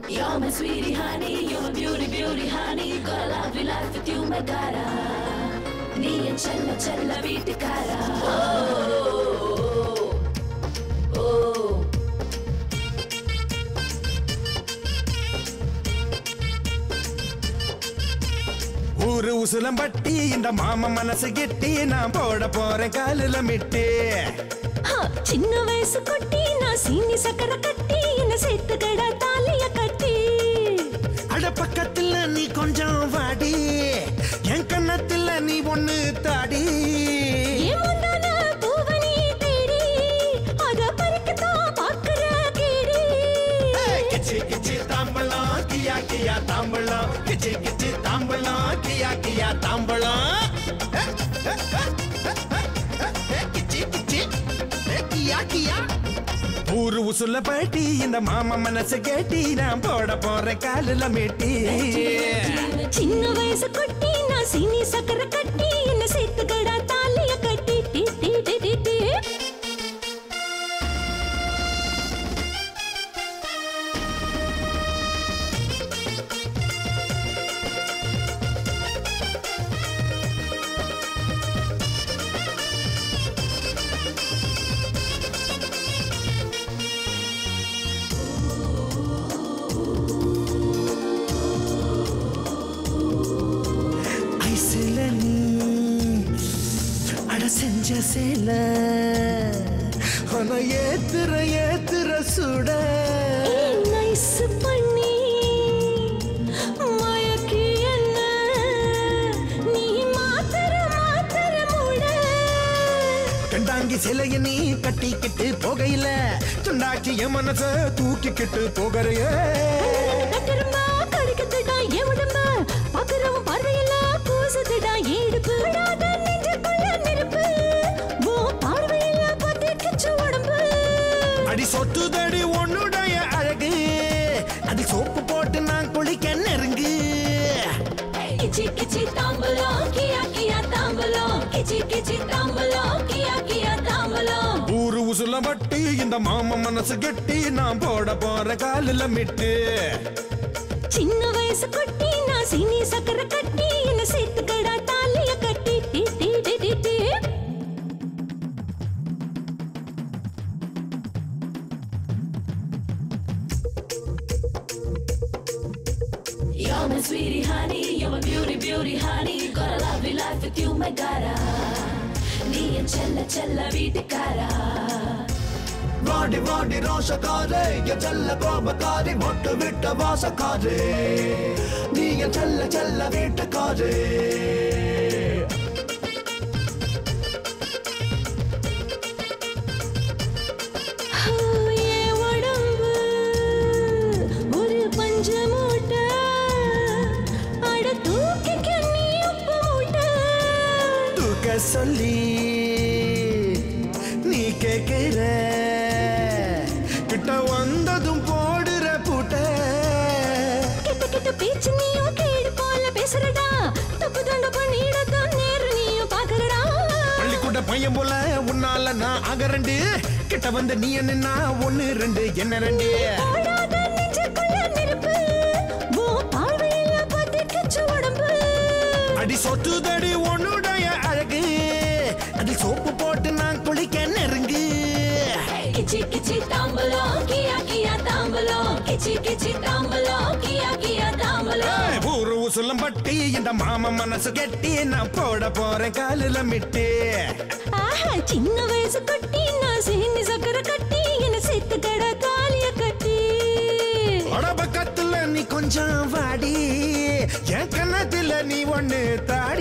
You're my sweetie honey, you're my beauty honey. Got a lovely life with you, my cara. நீ என் செல்ல செல்ல வீட்டுக்காரா. ஊரு உசுலம்பட்டி இந்த மாமா மனசு கெட்டி நான் போட போறேன் காலில மிட்டு. சின்ன வயசு கொட்டி நான் சீனி சக்கரை கட்டி என்ன சேர்த்துக்கடா தாலிய கட்டி. அட பக்கத்துல நீ கொஞ்சம் வாடி என் கண்ணத்துல நீ ஒண்ணு தாடி. பூவனி தேடி அத பறிக்கத்தான் பாக்குற கேடி. கிச்சி கிச்சி தாம்பலம் கியா கியா தாம்பலம் கிச்சி கிச்சி தாம்பலம் கியா கியா தாம்பலம் கிச்சி கிச்சி கியா கியா. ஊரு உசுல பாட்டி இந்த மாமா மனசு கேட்டி நான் போட போறேன் காலில மேட்டி. சின்ன வயசு கொட்டி நான் சீனி சக்கரை கட்டி என்ன சேர்த்துக்கடா தாலிய கட்டி. செஞ்ச சேல ஏத்துற ஏத்துற சுட நைஸ் பண்ணி மயக்கி என்ன நீ மாத்தர மாத்தர மூட. கண்டாங்கி சிலைய நீ கட்டிக்கிட்டு போகையில துண்டாக்கி என் மனச தூக்கிக்கிட்டு போகிறைய. கட்டிரும்பா கடிக்கத்துடா என் உடம்ப பாக்குறவன் பார்வையில பூசுதுடா ஏடுப்பு. அடி சொத்துதடி உன்னுடைய அழகு அது சோப்பு போட்டு நான் குளிக்க நெருங்கு. கிச்சி கிச்சி தாம்பலம் கியா கியா தாம்பலம் கிச்சி கிச்சி தாம்பலம் கியா கியா தாம்பலம். ஊரு உசுல பட்டி இந்த மாமா மனசு கெட்டி நான் போட போற காலில மிட்டு. சின்ன வயசு கொட்டி நான் சீனி சக்கரை கட்டி என்ன சேர்த்துக்கடா தாலிய கட்டி. You're my sweetie honey, you're my beauty honey. Got a lovely life with you, my cara. நீ என் செல்ல செல்ல வீட்டுக்காரா. வாடி வாடி ரோஷக்காரே என் செல்ல கோபக்காரி மொட்டு விட்ட வாசக்காரே நீ என் செல்ல செல்ல வீட்டுக்காரே. ஒரு பஞ்ச மூட்டை அட தூக்கிக்க நீ உப்பு மூட்டை. தூக்க சொல்லி நீ கேக்குற கிட்ட வந்ததும் போடுற பூட்ட. கிட்ட கிட்ட பேச்சு நீயும் கேடு போல பேசுறடா தப்பு தண்ட பண்ணிடத்தான் நேரு நீயும் பாக்குறடா. பள்ளிக்கூட பையன் போல உன்னால நான் அகரண்டு கிட்ட வந்து நீ என்ன ஒன்னு ரெண்டு என்ன ரெண்டு. அடி சொத்துதடி உன்னுடைய அழகு அது சோப்பு போட்டு நான் குளிக்க நெருங்கு. கிச்சி கிச்சி தாம்பலம் கியா கியா தாம்பலம் கிச்சி கிச்சி தாம்பலம் கியா கியா தாம்பலம். ஊரு உசுலம் பட்டி இந்த மாமா மனசு கெட்டி நான் போட போறேன் காலில மிட்டு. சின்ன வயசு கொட்டி நான் சீனி சக்கரை கட்டி என்ன சேர்த்துக்கடா தாலிய கட்டி. பக்கத்துல நீ கொஞ்சம் வாடி என் கண்ணத்துல நீ ஒண்ணு தாடி.